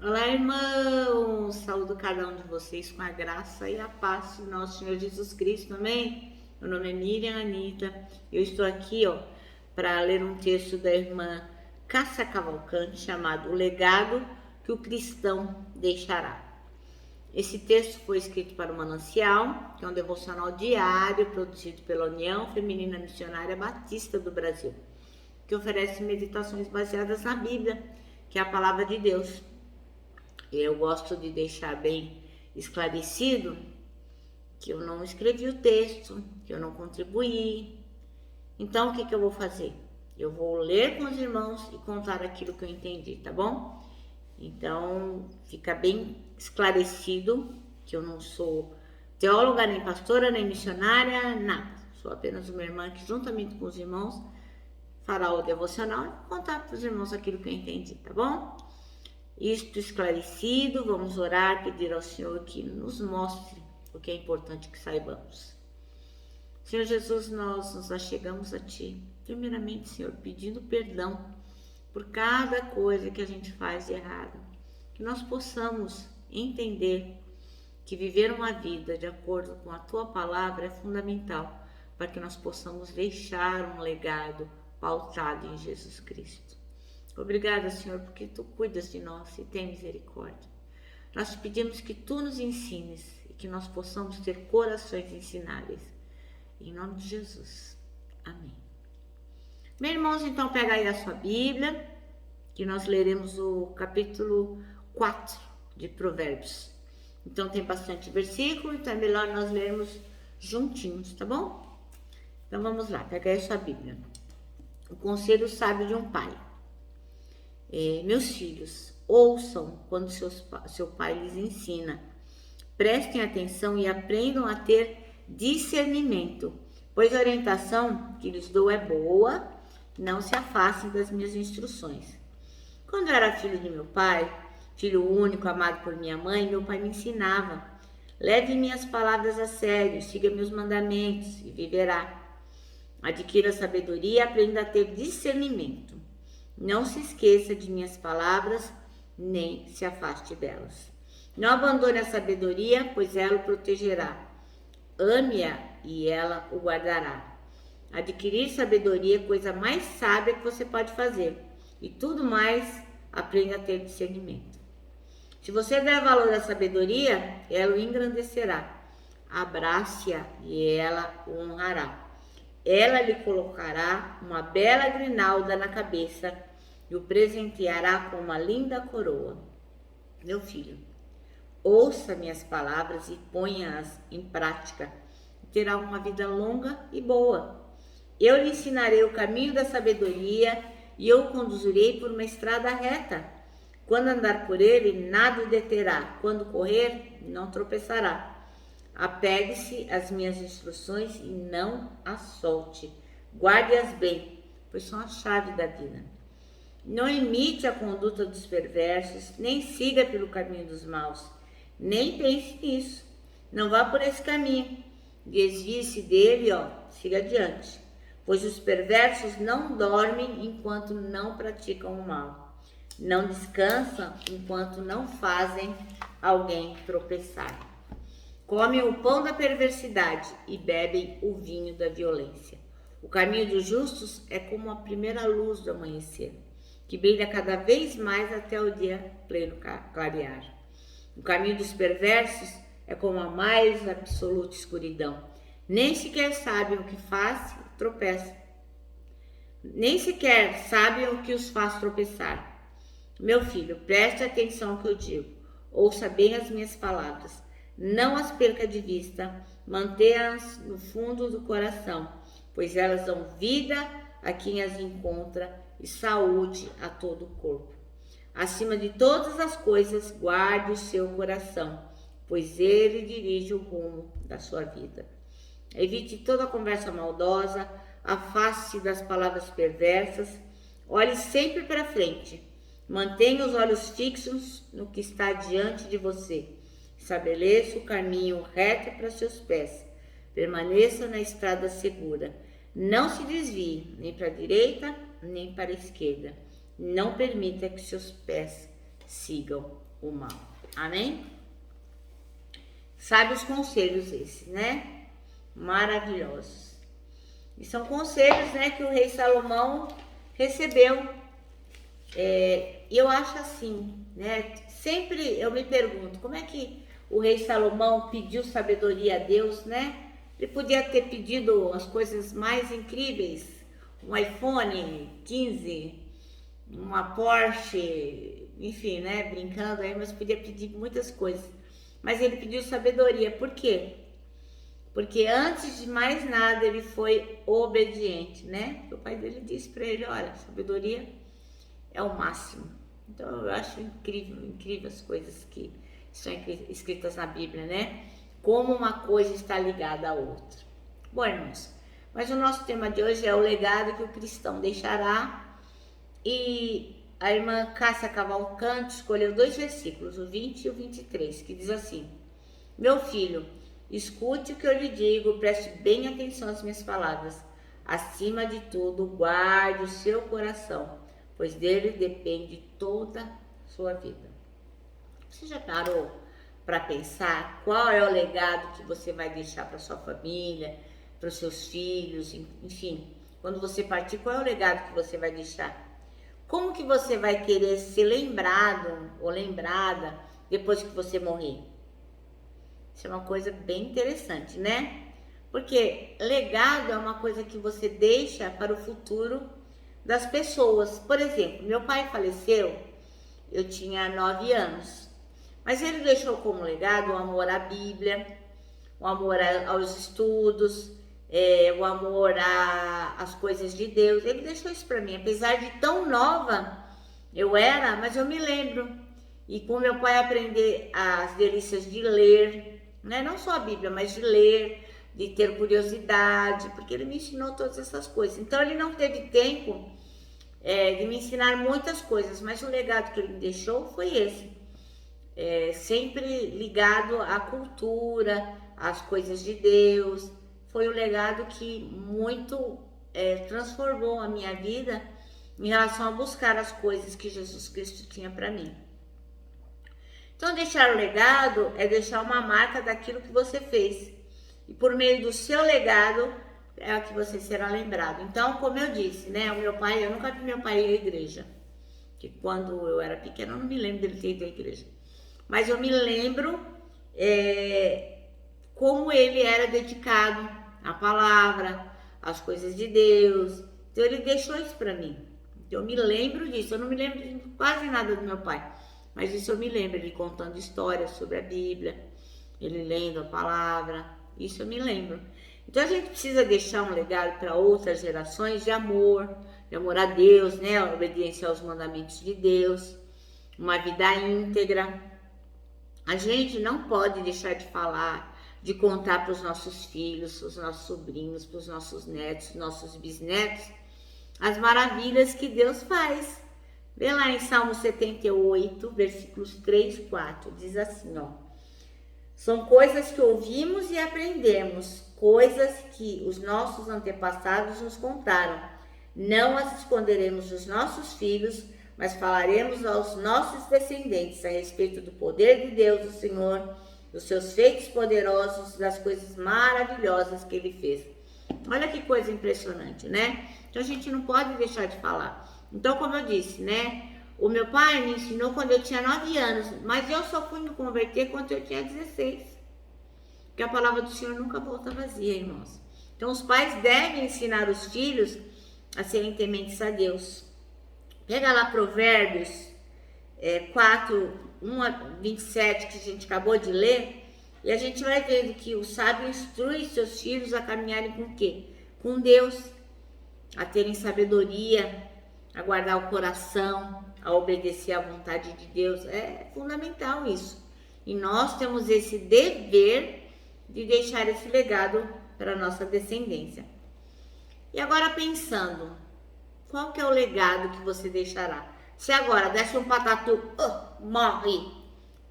Olá, irmãos! Saúdo cada um de vocês com a graça e a paz do nosso Senhor Jesus Cristo, amém? Meu nome é Miriam Anita. Eu estou aqui, para ler um texto da irmã Cássia Cavalcante chamado O Legado que o Cristão Deixará. Esse texto foi escrito para o Manancial, que é um devocional diário produzido pela União Feminina Missionária Batista do Brasil, que oferece meditações baseadas na Bíblia, que é a palavra de Deus. Eu gosto de deixar bem esclarecido que eu não escrevi o texto, que eu não contribuí. Então, o que eu vou fazer? Eu vou ler com os irmãos e contar aquilo que eu entendi, tá bom? Então, fica bem esclarecido que eu não sou teóloga, nem pastora, nem missionária, nada. Sou apenas uma irmã que, juntamente com os irmãos, fará o devocional e contar para os irmãos aquilo que eu entendi, tá bom? Isto esclarecido, vamos orar, pedir ao Senhor que nos mostre o que é importante que saibamos. Senhor Jesus, nós nos achegamos a Ti, primeiramente, Senhor, pedindo perdão por cada coisa que a gente faz de errado, que nós possamos entender que viver uma vida de acordo com a Tua palavra é fundamental para que nós possamos deixar um legado pautado em Jesus Cristo. Obrigada, Senhor, porque Tu cuidas de nós e tem misericórdia. Nós te pedimos que Tu nos ensines e que nós possamos ter corações ensináveis. Em nome de Jesus. Amém. Meus irmãos, então pega aí a sua Bíblia, que nós leremos o capítulo 4 de Provérbios. Então tem bastante versículo, então é melhor nós lermos juntinhos, tá bom? Então vamos lá, pega aí a sua Bíblia. O conselho sábio de um pai. Meus filhos, ouçam quando seu pai lhes ensina. Prestem atenção e aprendam a ter discernimento, pois a orientação que lhes dou é boa. Não se afastem das minhas instruções. Quando eu era filho de meu pai, filho único, amado por minha mãe, meu pai me ensinava. Leve minhas palavras a sério, siga meus mandamentos e viverá. Adquira sabedoria e aprenda a ter discernimento. Não se esqueça de minhas palavras, nem se afaste delas. Não abandone a sabedoria, pois ela o protegerá. Ame-a e ela o guardará. Adquirir sabedoria é a coisa mais sábia que você pode fazer. E tudo mais, aprenda a ter discernimento. Se você der valor à sabedoria, ela o engrandecerá. Abrace-a e ela o honrará. Ela lhe colocará uma bela grinalda na cabeça e o presenteará com uma linda coroa. Meu filho, ouça minhas palavras e ponha-as em prática. Terá uma vida longa e boa. Eu lhe ensinarei o caminho da sabedoria e eu o conduzirei por uma estrada reta. Quando andar por ele, nada o deterá. Quando correr, não tropeçará. Apegue-se às minhas instruções e não as solte. Guarde-as bem, pois são a chave da vida. Não imite a conduta dos perversos, nem siga pelo caminho dos maus. Nem pense nisso. Não vá por esse caminho. Desvie-se dele, siga adiante. Pois os perversos não dormem enquanto não praticam o mal. Não descansam enquanto não fazem alguém tropeçar. Comem o pão da perversidade e bebem o vinho da violência. O caminho dos justos é como a primeira luz do amanhecer, que brilha cada vez mais até o dia pleno clarear. O caminho dos perversos é como a mais absoluta escuridão. Nem sequer sabem o que faz, tropeçam. Nem sequer sabem o que os faz tropeçar. Meu filho, preste atenção ao que eu digo. Ouça bem as minhas palavras. Não as perca de vista, mantenha-as no fundo do coração, pois elas dão vida a quem as encontra e saúde a todo o corpo. Acima de todas as coisas, guarde o seu coração, pois ele dirige o rumo da sua vida. Evite toda conversa maldosa, afaste-se das palavras perversas, olhe sempre para frente, mantenha os olhos fixos no que está diante de você. Estabeleça o caminho reto para seus pés. Permaneça na estrada segura. Não se desvie nem para a direita nem para a esquerda. Não permita que seus pés sigam o mal. Amém? Sabe os conselhos esses, né? Maravilhosos. E são conselhos, né, que o rei Salomão recebeu. E eu acho assim, né? Sempre eu me pergunto, como é que o rei Salomão pediu sabedoria a Deus, né? Ele podia ter pedido as coisas mais incríveis, um iPhone 15, uma Porsche, enfim, né? Brincando aí, mas podia pedir muitas coisas. Mas ele pediu sabedoria, por quê? Porque antes de mais nada ele foi obediente, né? O pai dele disse para ele, olha, sabedoria é o máximo. Então eu acho incrível as coisas que estão escritas na Bíblia, né? Como uma coisa está ligada à outra. Bom, irmãos, mas o nosso tema de hoje é o legado que o cristão deixará. E a irmã Cássia Cavalcante escolheu 2 versículos, o 20 e o 23, que diz assim: meu filho, escute o que eu lhe digo, preste bem atenção às minhas palavras. Acima de tudo, guarde o seu coração, pois dele depende toda a sua vida. Você já parou para pensar qual é o legado que você vai deixar para sua família, para os seus filhos, enfim, quando você partir, qual é o legado que você vai deixar? Como que você vai querer ser lembrado ou lembrada depois que você morrer? Isso é uma coisa bem interessante, né? Porque legado é uma coisa que você deixa para o futuro das pessoas. Por exemplo, meu pai faleceu, eu tinha 9 anos. Mas ele deixou como legado o amor à Bíblia, o amor aos estudos, o amor às coisas de Deus. Ele deixou isso para mim. Apesar de tão nova eu era, mas eu me lembro. E com meu pai aprender as delícias de ler, né? Não só a Bíblia, mas de ler, de ter curiosidade, porque ele me ensinou todas essas coisas. Então ele não teve tempo de me ensinar muitas coisas, mas o legado que ele me deixou foi esse. Sempre ligado à cultura, às coisas de Deus. Foi um legado que muito transformou a minha vida em relação a buscar as coisas que Jesus Cristo tinha para mim. Então, deixar o legado é deixar uma marca daquilo que você fez. E por meio do seu legado é que você será lembrado. Então, como eu disse, né? O meu pai, eu nunca vi meu pai ir à igreja. Porque quando eu era pequena, eu não me lembro dele ter ido à igreja. Mas eu me lembro como ele era dedicado à palavra, às coisas de Deus. Então ele deixou isso para mim. Então eu me lembro disso. Eu não me lembro de quase nada do meu pai. Mas isso eu me lembro, ele contando histórias sobre a Bíblia, ele lendo a palavra. Isso eu me lembro. Então a gente precisa deixar um legado para outras gerações de amor a Deus, né? A obediência aos mandamentos de Deus, uma vida íntegra. A gente não pode deixar de falar, de contar para os nossos filhos, os nossos sobrinhos, para os nossos netos, nossos bisnetos, as maravilhas que Deus faz. Vê lá em Salmo 78, versículos 3 e 4, diz assim, ó. São coisas que ouvimos e aprendemos, coisas que os nossos antepassados nos contaram. Não as esconderemos dos nossos filhos, mas falaremos aos nossos descendentes a respeito do poder de Deus, do Senhor, dos seus feitos poderosos, das coisas maravilhosas que Ele fez. Olha que coisa impressionante, né? Então a gente não pode deixar de falar. Então, como eu disse, né? O meu pai me ensinou quando eu tinha 9 anos, mas eu só fui me converter quando eu tinha 16. Porque a palavra do Senhor nunca volta vazia, irmãos. Então, os pais devem ensinar os filhos a serem tementes a Deus. Pega lá Provérbios 4, 1 a 27, que a gente acabou de ler, e a gente vai vendo que o sábio instrui seus filhos a caminharem com o quê? Com Deus, a terem sabedoria, a guardar o coração, a obedecer à vontade de Deus. É fundamental isso. E nós temos esse dever de deixar esse legado para a nossa descendência. E agora pensando, qual que é o legado que você deixará? Se agora desse um patatu, morre,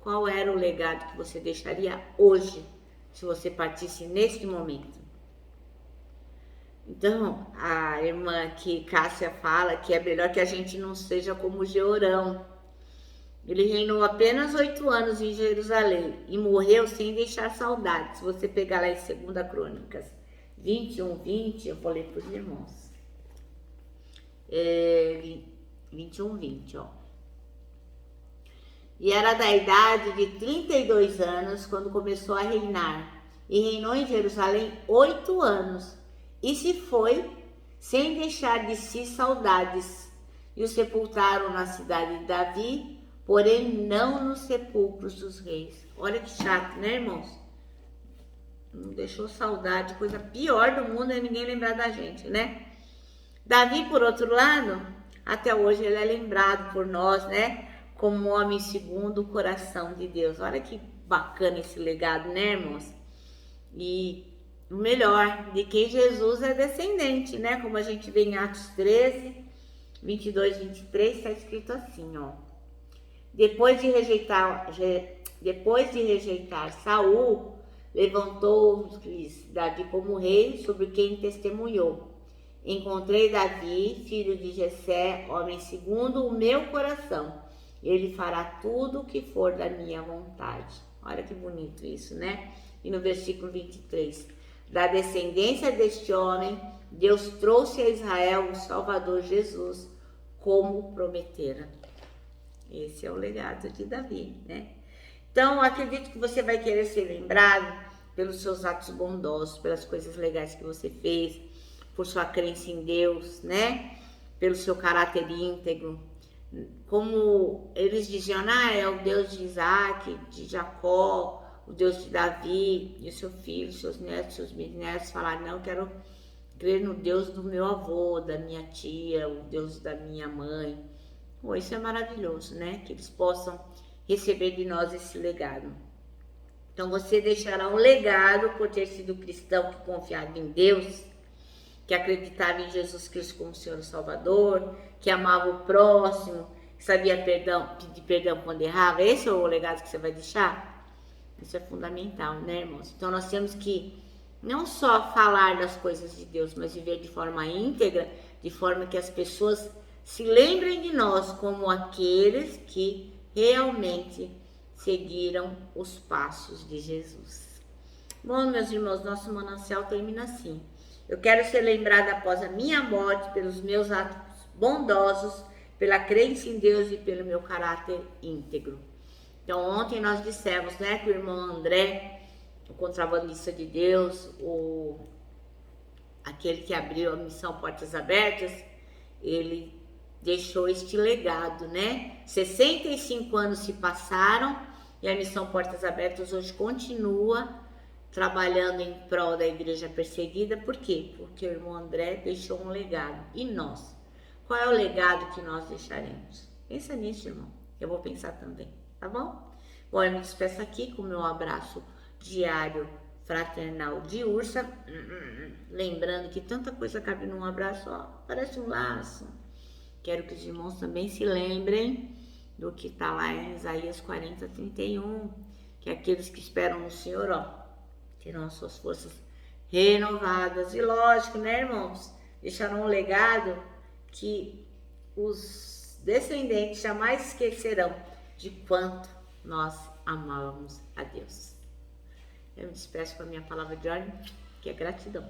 qual era o legado que você deixaria hoje, se você partisse neste momento? Então, a irmã aqui, Cássia, fala que é melhor que a gente não seja como Georão. Ele reinou apenas 8 anos em Jerusalém e morreu sem deixar saudade. Se você pegar lá em 2 Crônicas 21:20, eu vou ler para os irmãos. 21:20, ó. E era da idade de 32 anos quando começou a reinar. E reinou em Jerusalém 8 anos. E se foi sem deixar de si saudades. E o sepultaram na cidade de Davi, porém não nos sepulcros dos reis. Olha que chato, né, irmãos? Não deixou saudade. Coisa pior do mundo é ninguém lembrar da gente, né? Davi, por outro lado, até hoje ele é lembrado por nós, né? Como homem segundo o coração de Deus. Olha que bacana esse legado, né, irmãos? E o melhor, de quem Jesus é descendente, né? Como a gente vê em Atos 13, 22-23, está escrito assim, ó. Depois de rejeitar Saul, levantou-lhes Davi como rei, sobre quem testemunhou. Encontrei Davi, filho de Jessé, homem segundo o meu coração. Ele fará tudo o que for da minha vontade. Olha que bonito isso, né? E no versículo 23, da descendência deste homem, Deus trouxe a Israel o Salvador Jesus, como prometera. Esse é o legado de Davi, né? Então, acredito que você vai querer ser lembrado pelos seus atos bondosos, pelas coisas legais que você fez, por sua crença em Deus, né? Pelo seu caráter íntegro. Como eles diziam, é o Deus de Isaac, de Jacó, o Deus de Davi, e o seu filho, seus netos, seus bisnetos falaram, não, eu quero crer no Deus do meu avô, da minha tia, o Deus da minha mãe. Pô, isso é maravilhoso, né? Que eles possam receber de nós esse legado. Então você deixará um legado por ter sido cristão que confiava em Deus, que acreditava em Jesus Cristo como Senhor e Salvador, que amava o próximo, que sabia pedir perdão quando errava. Esse é o legado que você vai deixar? Isso é fundamental, né, irmãos? Então nós temos que não só falar das coisas de Deus, mas viver de forma íntegra, de forma que as pessoas se lembrem de nós como aqueles que realmente seguiram os passos de Jesus. Bom, meus irmãos, nosso manancial termina assim. Eu quero ser lembrada após a minha morte pelos meus atos bondosos, pela crença em Deus e pelo meu caráter íntegro. Então, ontem nós dissemos, né, que o irmão André, o contrabandista de Deus, aquele que abriu a missão Portas Abertas, ele deixou este legado, né? 65 anos se passaram e a missão Portas Abertas hoje continua trabalhando em prol da igreja perseguida. Por quê? Porque o irmão André deixou um legado. E nós? Qual é o legado que nós deixaremos? Pensa nisso, irmão. Eu vou pensar também, tá bom? Bom, eu me despeço aqui com o meu abraço diário fraternal de ursa. Lembrando que tanta coisa cabe num abraço, ó, parece um laço. Quero que os irmãos também se lembrem do que está lá em Isaías 40:31, que aqueles que esperam no Senhor, ó, terão as suas forças renovadas. E lógico, né, irmãos? Deixarão um legado que os descendentes jamais esquecerão de quanto nós amávamos a Deus. Eu me despeço com a minha palavra de ordem, que é gratidão.